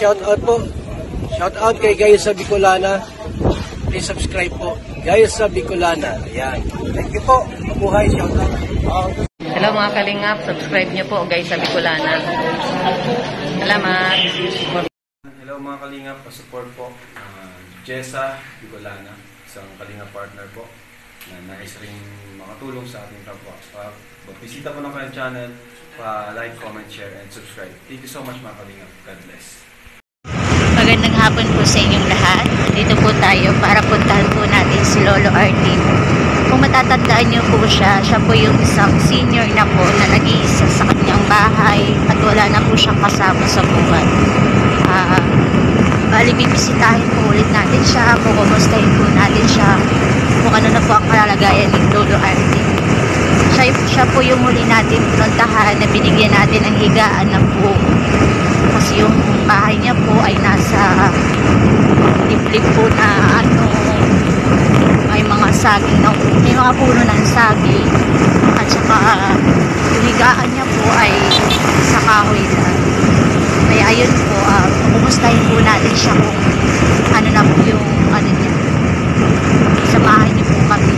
Shout out po. Shout out kay Gaysa Bicolana. Please subscribe po. Gaysa Bicolana. Ayan. Thank you po. Mabuhay. Shout out. Hello mga kalingap. Subscribe niyo po Gaysa Bicolana. Salamat. Hello mga kalingap. Pa-support po. Jessa Bicolana. Isang kalingap partner po. Na nais rin makatulong sa ating kapwa. Bisita po ng kanyang channel. Pa-like, comment, share, and subscribe. Thank you so much mga kalingap. God bless. Magandang hapon po sa inyong lahat. Dito po tayo para puntahan po natin si Lolo Artin. Kung matatandaan niyo po siya po yung isang senior na po na nag-iisa sa kanyang bahay at wala na po siyang kasama sa buhay. Bibisitahin po ulit natin siya, kukumustahin po natin siya kung ano na po ang kalagayan ni Lolo Artin. Siya po yung muli natin pinuntahan na binigyan natin ng higaan ng buong. Kasi yung bahay niya po ay nasa liblib po na may mga saging, may mga puno ng saging at saka yung higaan niya po ay sa kahoy lang. Kaya ayun po, kumustahin po natin siya kung ano na po yung niya. Samahan niyo po kami.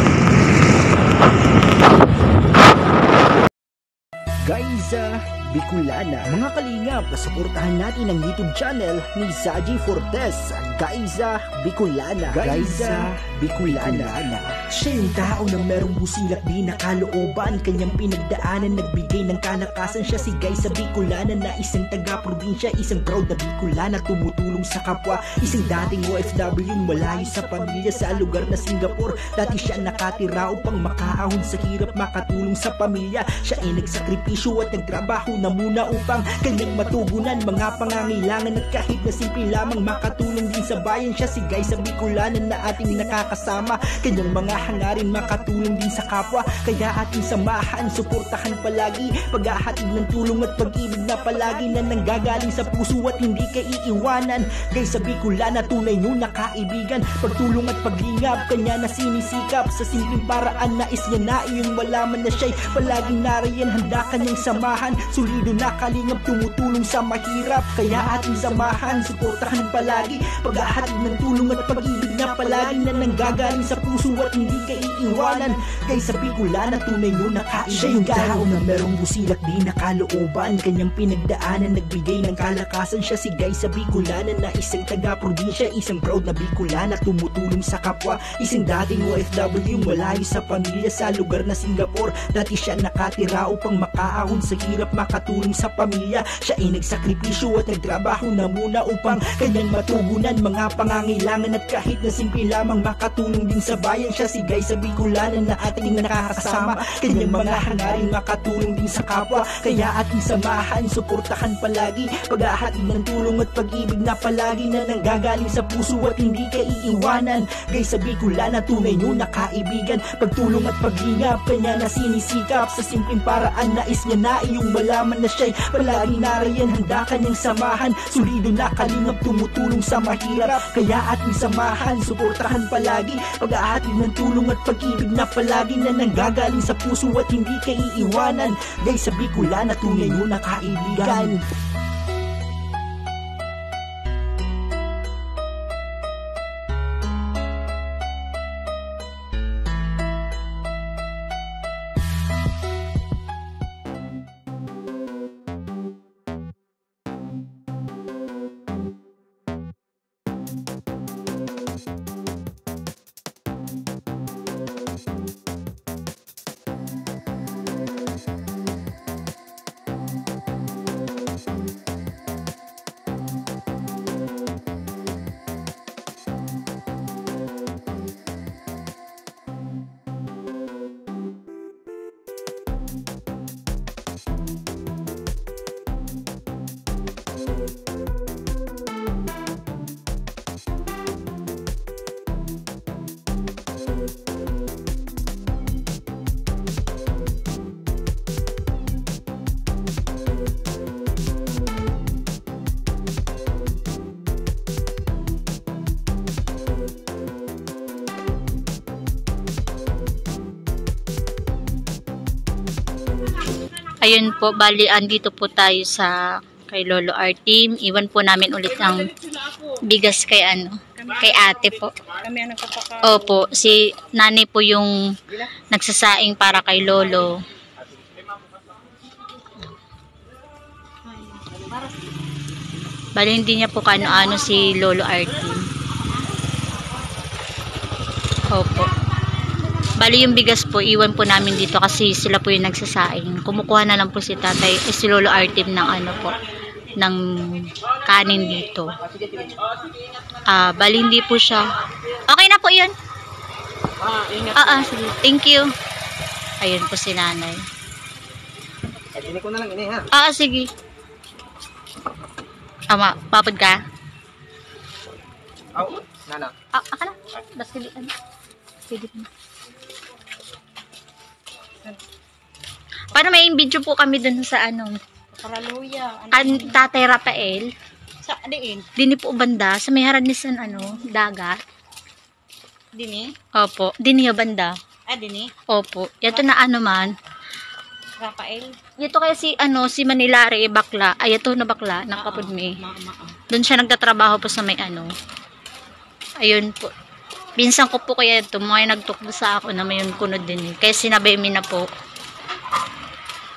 Gaysa Bicolana. Mga kalingap, suportahan natin ang YouTube channel ni Zaji Fortes, Gaysa Bicolana. Gaysa Bicolana. Siya yung tao na merong busilak di nakalooban, kanyang pinagdaanan, nagbigay ng kalakasan. Siya si Gaysa Bicolana na isang taga-probinsya, isang proud na Bicolana, tumutulong sa kapwa. Isang dating OFW, malayo sa pamilya sa lugar na Singapore. Dati siya nakatira upang makaahon sa hirap, makatulong sa pamilya. Siya ay nagsakripisyo at nagtrabaho na muna upang kanyang matugunan mga pangangailangan at kahit na simple lamang makatulong din sa bayan. Siya si Gaysa Bicolana na ating nakakasama, kanyang mga hangarin makatulong din sa kapwa. Kaya ating samahan, suportahan palagi, paghahatid ng tulong at pag-ibig na palagi na nanggagaling sa puso at hindi ka iiwanan. Gaysa Bicolana, tunay nyo na kaibigan, pagtulong at paglingap kanya na sinisikap. Sa simpleng paraan nais niya na iyong malaman na siya'y palaging nariyan, handa kanyang samahan. Solido na kalingap, tumutulong sa mahirap. Kaya ating samahan, suportahan palagi, paghahatid ng tulong at pag-ibig na palagi na nanggagaling sa puso at hindi ka iiwanan. Gaysa Bicolana, tunay nyo na kaibigan. Siya yung tao na merong busilak di nakalooban, kanyang pinagdaanan, nagbigay ng kalakasan. Siya si Gaysa Bicolana na isang taga-probinsya, isang proud na Bicolana, tumutulong sa kapwa. Isang dating OFW, malayo sa pamilya sa lugar na Singapore. Dati siya nakatira upang makaahon sa hirap, makatulong sa pamilya. Siya ay nagsakripisyo at nagtrabaho na muna upang kanyang matugunan mga pangangailangan at kahit na simple lamang makatulong din sa bayan. Siya si Gaysa Bicolana na ating nakakasama, kanyang mga hangarin makatulong din sa kapwa. Kaya ating samahan, suportahan palagi, paghahatid ng tulong at pag-ibig na palagi na nanggagaling sa puso at hindi ka iiwanan. Gaysa Bicolana, tunay nyo na kaibigan, pagtulong at paglingap kanya na sinisikap. Sa simpleng paraan nais niya na iyong malaman na siya'y palaging nariyan, handa kanyang samahan. Solido na kalingap, tumutulong sa mahirap. Kaya ating samahan, suportahan palagi, paghahatid ng tulong at pag-ibig na palagi na nanggagaling sa puso at hindi ka iiwanan. Gaysa Bicolana, tunay nyo na kaibigan. Ayun po, bali andito po tayo sa Kay Lolo Artim. Iwan po namin ulit ang bigas kay kay ate po. Kami ang nagpapaka. Opo, si nanay po yung nagsasaing para kay Lolo. Bali hindi niya po kano-ano si Lolo Artim. Opo. Bali yung bigas po, iwan po namin dito kasi sila po yung nagsasaing. Kumukuha na lang po si tatay, si Lolo Artim ng ng kanin dito. Bali hindi po siya. Okay na po yun. Sige. Thank you. Ayun po si nanay. Hindi ko na lang ini ha. Sige. Papad ka? Nana. Aka na. Basta pwede na. Paano may video po kami dun sa Paraluya. Tatay Rafael. Sa diin? Dini po banda sa may haranisan dagat. Dini? Opo, dini yo banda. Dini? Opo. Ito na man. Rafael? Ito kaya si Manilare bakla. Ay ito na bakla ng kapod mi. Doon siya nagtatrabaho po sa may Ayun po. Pinsan ko po kaya ito, mga nagtukbo sa ako na mayon kunod din. Kaya sinabi mi na po.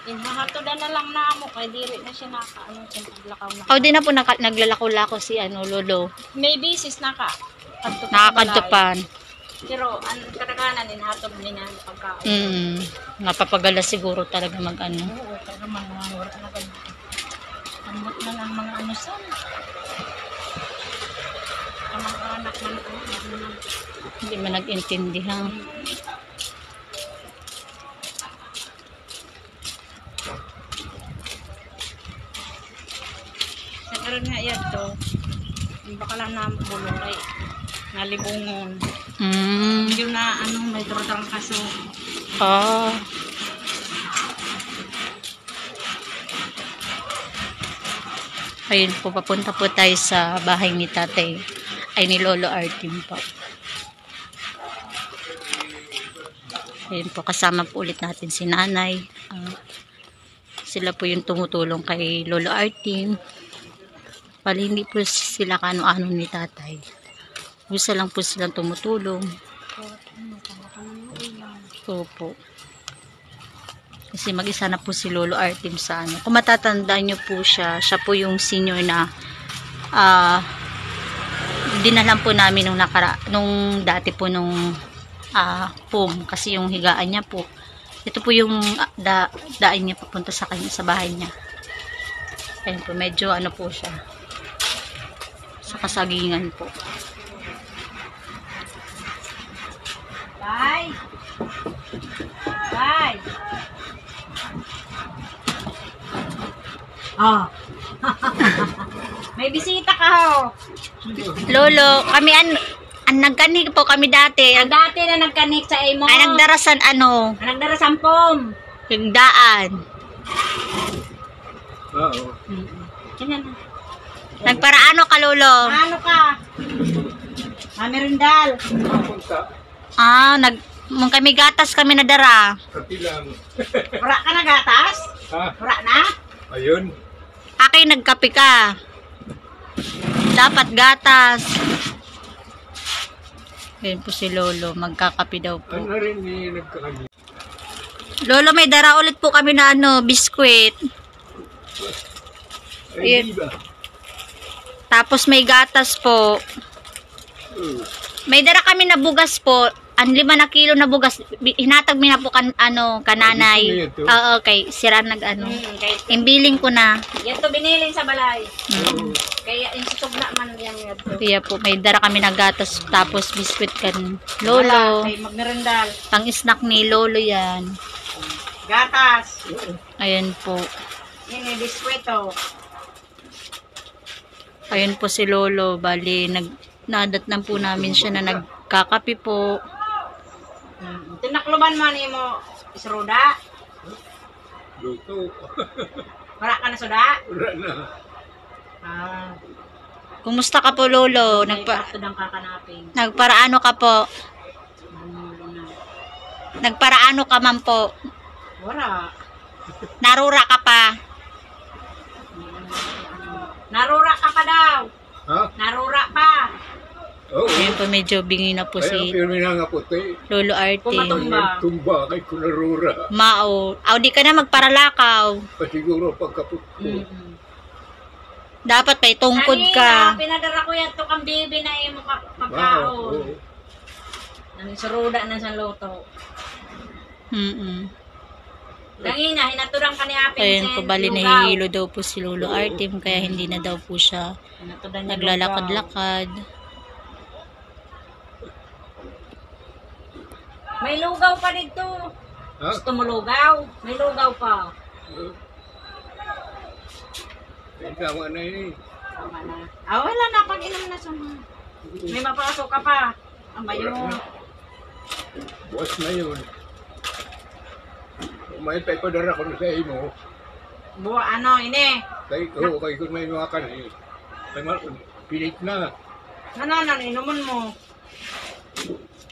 Inhahatodan na lang na mo kay diri na siya naglakaw na. Di na po naglalako-lako si Lolo. Maybe sis Nakakadtupan. Pero ang kadaganan inhatod ni na pagkaon. Napapagala siguro talaga Oo, pero mga wala na kan. Ambot na ang mga san. Ang mga anak man Hindi man nag-intindihan. Sa karon nga yato, baka lang na bulong kay nalibungon. Yung na may drotang kaso. Ayun po, papunta po tayo sa bahay ni tatay. Ay ni Lolo Artim po. Ayun po, kasama po ulit natin si nanay. Sila po yung tumutulong kay Lolo Artim. Bali hindi po sila kano-ano ni tatay. Gusto lang po silang tumutulong. Opo. Kasi mag-isa na po si Lolo Artim sa Kung matatandaan nyo po siya po yung senior na dinalan po namin nung dati po nung POM. Kasi yung higaan niya po. Ito po yung daan niya papunta sa kanya, sa bahay niya. Ayun po, medyo po siya. Sa kasagingan po. Bye! Bye! May bisita ka ho. Lolo, kami nagkanik po kami dati. Dati na nagkanik sa imo. Ay nagdarasan Nagdarasan pom. yung daan. Nagparaano ka, Lolo? Ano ka? Mamerindal. Mung kami gatas kami nadara. Wala ka na gatas? Wala na? Ayun. Akay nagkape ka. Dapat gatas. Yan po si Lolo, magkakape daw po. Lolo, may dara ulit po kami na biskwit. Tapos may gatas po. May dara kami na bugas po. 5 na kilo na bugas. Hinatag mi na po kananay. Okay. Sira imbiling ko na. Yan to biniling sa balay. Kaya insutog na man yan. Kaya po, may dara kami na gatas. Tapos biskwit kan Lolo. Kay magmerendal. Pang snack ni Lolo yan. Gatas. Ayan po. Yan yung biskwito. Ayun po si Lolo. Bali, nadatnan po namin siya na nagkakape po. Tinakluban man mo isruda? Luto. Wala ka na suda? Wala na. Kumusta ka po, Lolo? Nagparaano ka po? Nagparaano ka man po? Wala. Narura ka pa? Narura ka pa daw. Ha? Narura pa. Oo. Ayun po, medyo bingi na po Kaya si pirmi na nga puti. Lolo Arte. Kumatumba. Tumba kay kunarura. Mao. Aw, di ka na magparalakaw. Pasiguro pagkapot ko. Dapat may tungkod Kanina, ka. pinadara ko yan to kang bibi na imo Oo. pagkaon. Nang suruda na sa loto. Kanina, hinaturan ka ni Apin Ayun po, bali nahihilo daw po si Lolo Artem, kaya hindi na daw po siya naglalakad-lakad. May lugaw pa dito. Ha? Gusto mo lugaw? May lugaw pa. Tama na yun. Tama na. Ah, wala na. Pag-inom na suma. May mapasok ka pa. Ang bayo. Buwas na yun. May paipadara ko na sa imo. Ano, ini? Kay ko may mga kanay. Pilit na. Ano, inuman mo.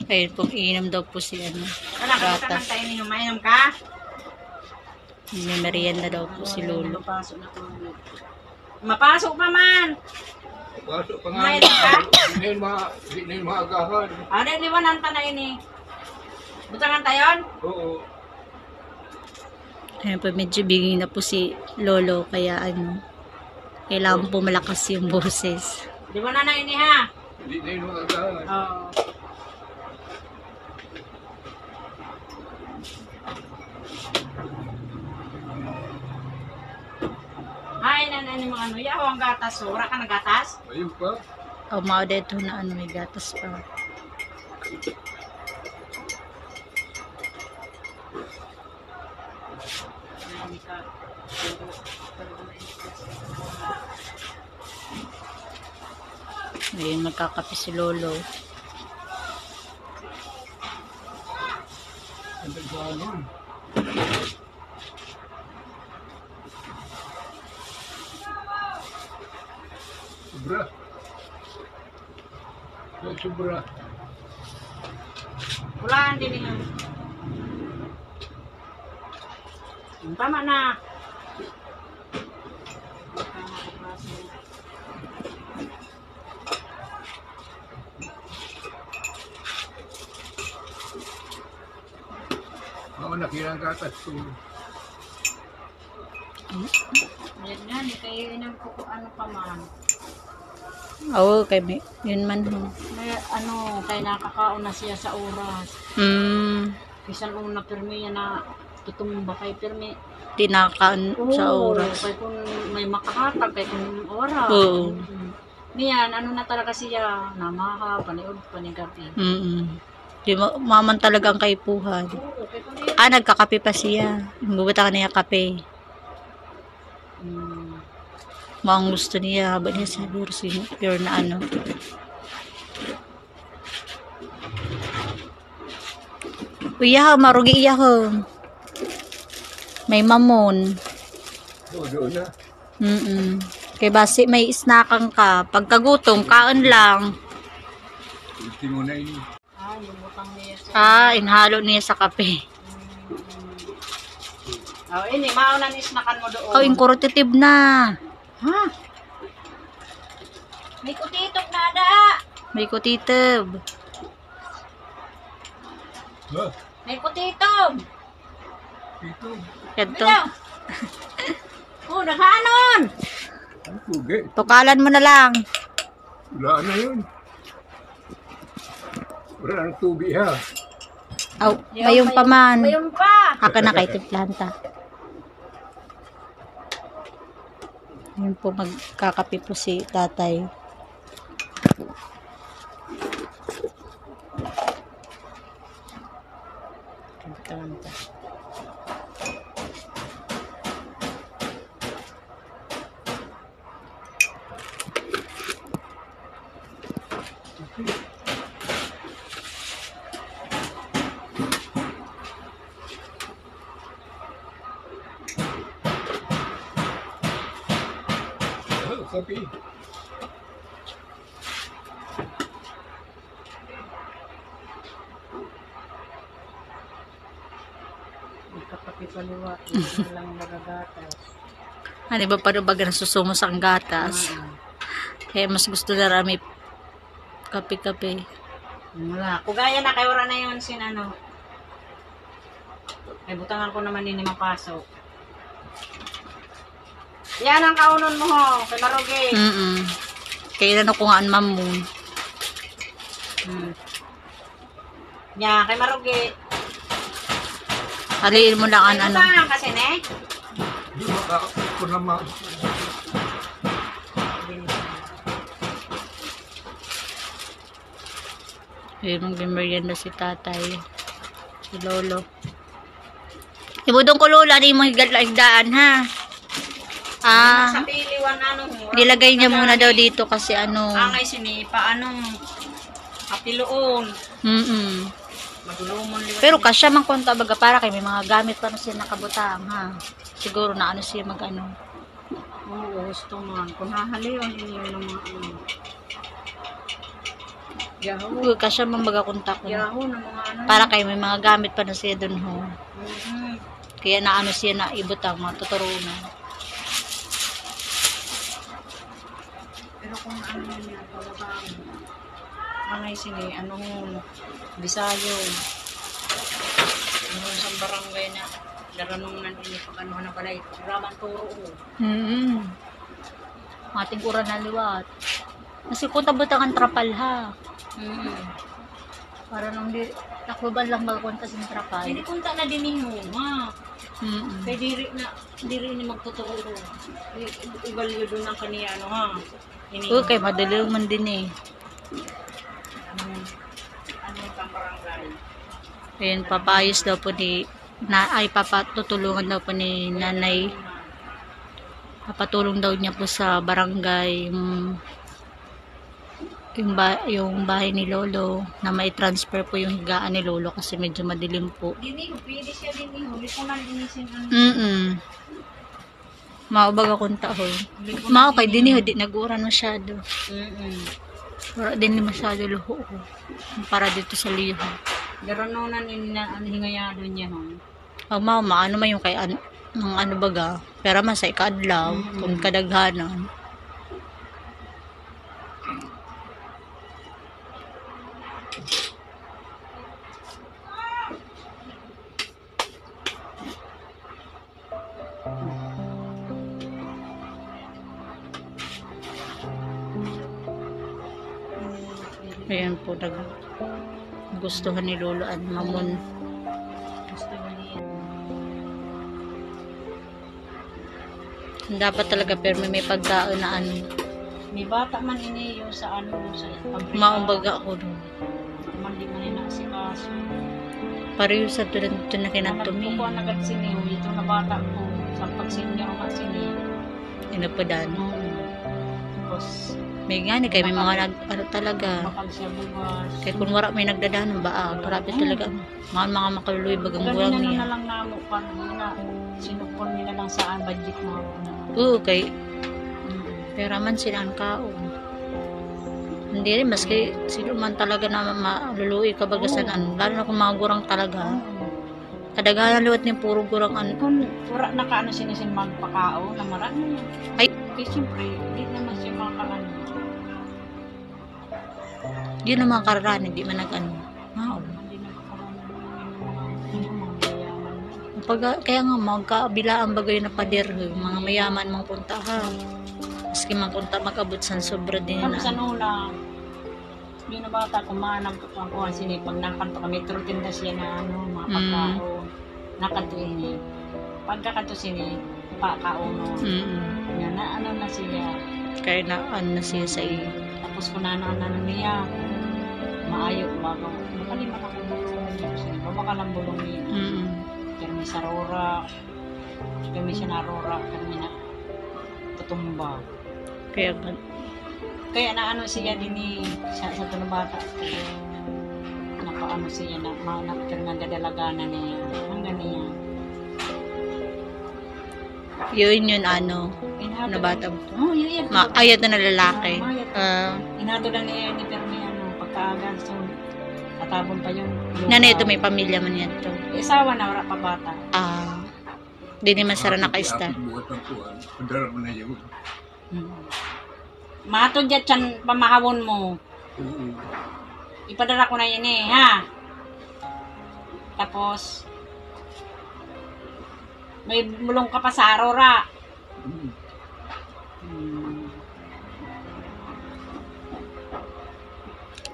Ayun po, iinom daw po si Wala ka gatas. kanta, ininom. Mainom ka? May merienda daw po si Lolo. Mapasok na to. Mapasok pa man. Pasok pa nga. May ka? Hindi na yung mga agahan. Ano, liwanan pa na ini. Butangan tayon? Oo. Ayun po, medyo bingi na po si Lolo, kaya kailangan po malakas yung boses. Liwanan na ini ha. Hindi na yung mga agahan. Oo. Ay, nanay mo ano, yaw ang gatas. Sura ka ng gatas? Ayun pa. O, mao dito na may gatas pa. Ayun, magkakape si Lolo. Ang agahan. Sobra. Sobra. Pulaan din niya. Tama na. Ako nakirang gatas ko. Yan nga, di kayo inang ano pa man. Oo, yun man ho. May ano, kaya nakakaon na siya sa oras. Bisan una pirmi yan na tutumba kay pirmi. Tinakaan sa oras. Kaya kung may makahatag, kaya kung oras. Oo. Niyan, ano na talaga siya, namaha, paniod, panigabi. Di maman talaga ang kaipuhan. Nagkakape pa siya. Bubata ka niya kape. Ang gusto niya, habang niya siguro pure na ano. Uya, marugi iya ko. May mamon. Doon na. Kay basi may snackan ka. Pagkagutom, kaon lang. Hindi mo na yun. Lumutang niya siya. Inhalo niya sa kape. Ini, mauna ni snakan mo doon. Inkurtitib na. Ha? May kutitok na ada. May kutitib. Ha? May kutitok. Ito. Ito. Naghanon. Ang pugi. Tukalan mo na lang. Wala na yun. Wala ng tubi ha. Mayroon pa man. Mayroon pa. Haka na kay tiplanta. Yun po, magkakape po si tatay. Tiplanta. Kapi. Magkakapi paliwa. Ito lang nagagatas. Ano ba para baga nasusumos ang gatas? Kaya mas gusto na rami kape-kape. Wala. Kugaya na kay wala na yun sinano. Ay butangan ko naman din mapasok. Yan ang kaunon mo ho, kay Marugi. Kaya na ko nga ang mamun. Yan, kay Marugi. Haliin mo lang ang ano. Butangan kasi ne. Di ba ako naman. Ayun, mag-merienda si tatay. Si lolo. Ibudong ko lola, di mo higdaan ha. Sa piliwan ano ho. Nilagay niya muna daw dito kasi ano. Angay sinipa anong kapiloon. Madulumon liwat. Pero kasya man konta baga para kay may mga gamit pa na siya nakabutang ha. Siguro na ano siya mag ano. Oo, gusto man. Kung hahaliwan inyo ng mga ano. Yahoo. Kasya man baga konta ko. Yahoo ng mga ano. Para kay may mga gamit pa na siya dun ho. Mhm. Kaya na ano siya na ibutang matuturunan. Pero kung ano niya, talagang angay sini, anong Bisayo. Ano sa barangay na daranong nandini pag ano na pala ito. Raman turo ko. Ating ura na liwat. Kasi kung tabutang ang trapal ha. Para nung di, takbuban lang magkunta sa trapal. Hindi punta na din mo, ha? Kaya diri ni magtuturo. Ibalyo doon ang kaniya, ano ha? Okay, madali man din eh. Ano yung barangay? Ayun, papayos daw po ni papatutulungan daw po ni nanay. Papatulong daw niya po sa barangay yung bahay ni lolo na may transfer po yung higaan ni lolo kasi medyo madilim po. Dini, pwede siya dini. Huli ko na dinisin ano. Maubag akong taho. Mao kay dini di nag-uran masyado. Wala din masyado luho ko. Para dito sa liho. Daranonan na ang hingayado niya ho. Maano man yung kay ano baga. Pero mas sa ikadlaw kung kadaghanan. Ayan po, gustuhan ni lolo at mamon. Dapat talaga pero may pagkaon na ano. May bata man iniyo sa ano sa pabrika. Maumbaga ako doon. Mandi man ina si kaso. Pareho sa tulad dito na kinatumi. Kukuha na agad siniyo. Ito na bata ko. Sa pag-senior ka siniyo. Inapadan. Tapos may gani kay may mga ano talaga. makal siya buwas. Kaya kung wala may nagdadanon ba grabe talaga. Mga makaluluy bagang buwang Ganun niya. na lang namo pa na sinupon nila lang saan budget mo. Oo, kay pera man sila ang kaon. Hindi rin, maski sino man talaga na maluluwi ka bagasan ano. Lalo na kung mga gurang talaga. Kadaganan liwat niya puro gurang ano. Kung pura nakaano sinisin magpakao na marami. Ay, Kasi siyempre, hindi naman siya makakalano. yun ang mga kararaan, hindi man nag-ano. Hindi na Kaya nga, magkabilaan bagay na pader. Mga mayaman mang punta ha. Maski mang punta mag-abot sa sobra din Kami sa na. nula, yung na bata, kumanang ko ang kuhan sini, pag nakanto kami, trutinda siya na ano, mga pagkao, nakanto ini. Pagkakanto sini, pakaon, yan na ano na siya. Kaya na, ano na siya sa iyo. Tapos kung ano niya, maayo, bago, makalima ka kung bumakalang niya. Kami sa rora, kami siya narora, kami na tutumba. Kaya na ano siya din sa tunabata. Nakaano siya na nagdadalagana niya. Hanggang niya. Yun ano bata mo. Oh, yun. Ayat na lalaki. Inato na niya ni Permi pagkaaga. So, katabon pa yung lupa. Nanay ito may pamilya man yan to. Isawa na, wala pa bata. Di naman sara nakaista. Buhat ang kuhan. Padara mo na yun. Matod dyan chan pamahawon mo. Oo. Ipadala ko na yun eh, ha? Tapos, may mulong ka pa sa arora.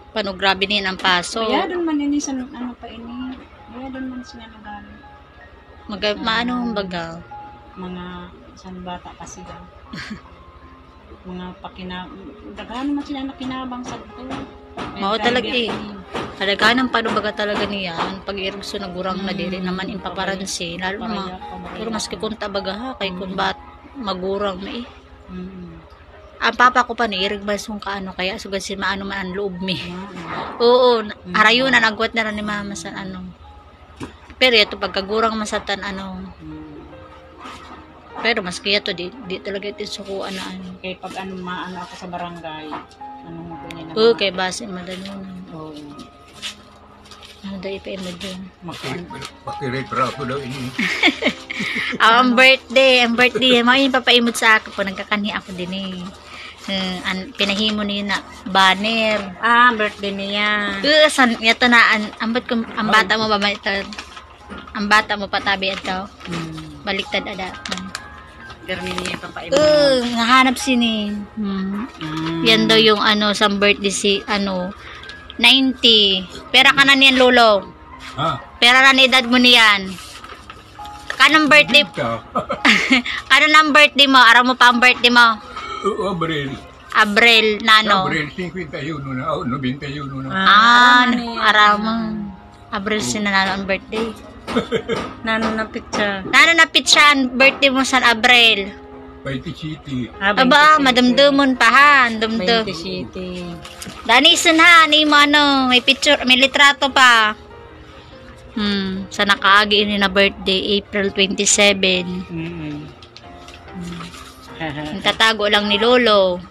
Paano grabe din ang paso. Kaya doon man ini sa ano pa ini. Kaya doon man sila nagalit. Maano ang baga? Mga isang bata kasi daw. Mga daghan naman sila na kinabang sa ito. Mao talaga eh. Halaganan paano baga talaga niyan. Pag irugso na gurang na diri naman impaparansi. Lalo na pero mas kikunta baga ha. Kay kung bat magurang na eh. Ang papa ko pa ni irig basong kaano kaya sugad si maano man ang loob mi. Oo, arayunan agwat na rin ni mama sa ano. Pero ito pagkagurang masatan ano. Pero mas kaya to di talaga ito sukuan na ano. Kaya pag ano maano ako sa barangay, ano mo ko nila. Oo, kay base madalunan. Oo. Ano daw ipaimod yun? Pakiretrato daw ini. Ang birthday, mga yun papaimod sa ako po, nagkakani ako din eh. Pinahimo niyo na banner. Ah, birthday niya. Yato na, ang bata mo ba ito? Ang bata mo patabi ito? Baliktad ada. Garni niya papaimod. Nahanap sini. Yan daw yung ano, sa birthday si, ano, 90. Pera ka na niyan, lolo. Ha? Pera na edad mo niyan. Kanong birthday? Kanong ang birthday mo? Araw mo pa ang birthday mo? Abril. Abril na ano? Abril 51 na. 91 na. Araw mo. Abril sinanalo ang birthday. Nano na picture. Nano na picture ang birthday mo sa Abril? 20 City. Aba, madumdumon pa ha. Dumdum. 20 City. Danisan ha. Ni mo ano, may picture, may litrato pa. Sa nakaagi ni na birthday, April 27. Tatago lang ni Lolo.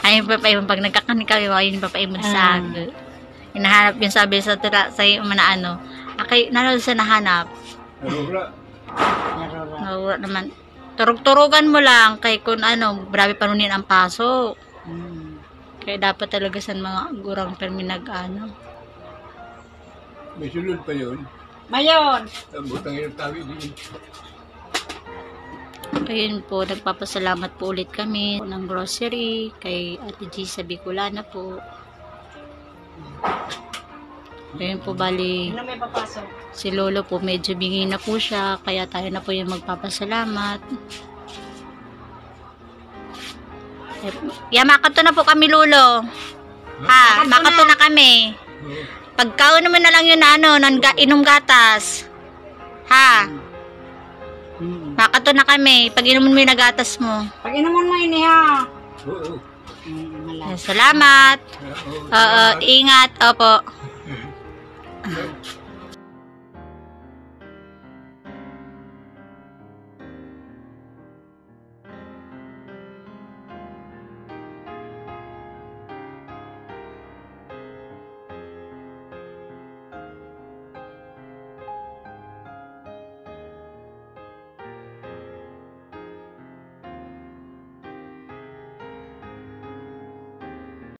Ayun pa pag nagkakani kami, ayun pa imod sa akin. Hinahanap yung sabi sa iyo na ano. Akay, nanood sa nahanap. Narura naman. Turug-turugan mo lang kay kung ano, grabe panunin ang paso. Kaya dapat talaga sa mga gurang perminag ano. May sulod pa yun. Mayon! Butang yung tawi din. Ayun po, nagpapasalamat po ulit kami ng grocery kay Ate G sa Bicolana po. Ayun po, bali Sino may papasok? si Lolo po medyo bingi na po siya, kaya tayo na po yung magpapasalamat. Makato na po kami, Lolo. Ha, makato na kami. Pagkaon naman na lang yun na ano, inom gatas. Ha? Makato na kami. Pag inumin mo yung nagatas mo. Pag inuman mo yun ha. Oo. Salamat. Ingat. Opo.